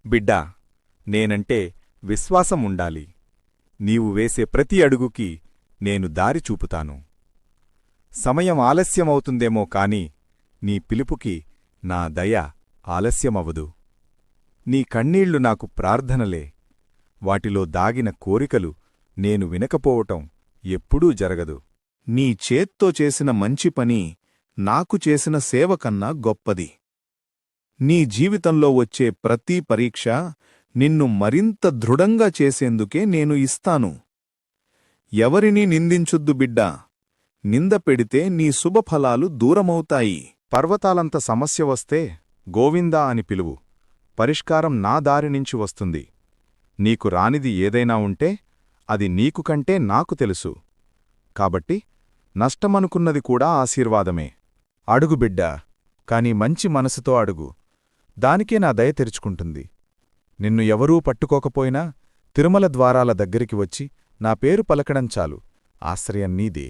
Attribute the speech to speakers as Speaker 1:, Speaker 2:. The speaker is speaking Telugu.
Speaker 1: బిడ్డా, నేనంటే విశ్వాసం ఉండాలి. నీవు వేసే ప్రతి అడుగుకి నేను దారి చూపుతాను. సమయం ఆలస్యమవుతుందేమో కాని నీ పిలుపుకి నా దయ ఆలస్యమవదు. నీ కన్నీళ్లు నాకు ప్రార్థనలే. వాటిలో దాగిన కోరికలు నేను వినకపోవటం ఎప్పుడూ జరగదు.
Speaker 2: నీ చేత్తో చేసిన మంచి పని నాకు చేసిన సేవకన్నా గొప్పది. నీ జీవితంలో వచ్చే ప్రతి పరీక్ష నిన్ను మరింత దృఢంగా చేసేందుకే నేను ఇస్తాను. ఎవరినీ నిందించుద్దు బిడ్డా. నింద పెడితే నీ శుభఫలాలు దూరమవుతాయి.
Speaker 1: పర్వతాలంత సమస్య వస్తే గోవిందా అని పిలువు. పరిష్కారం నా దారినుంచి వస్తుంది. నీకు రానిది ఏదైనా ఉంటే అది నీకు కంటే నాకు తెలుసు. కాబట్టి నష్టమనుకున్నది కూడా ఆశీర్వాదమే. అడుగు బిడ్డా, కాని మంచి మనసుతో అడుగు. దానికే నా దయ తెరుచుకుంటుంది. నిన్ను ఎవరూ పట్టుకోకపోయినా తిరుమల ద్వారాల దగ్గరికి వచ్చి నా పేరు పలకడం చాలు. ఆశ్రయం నీదే.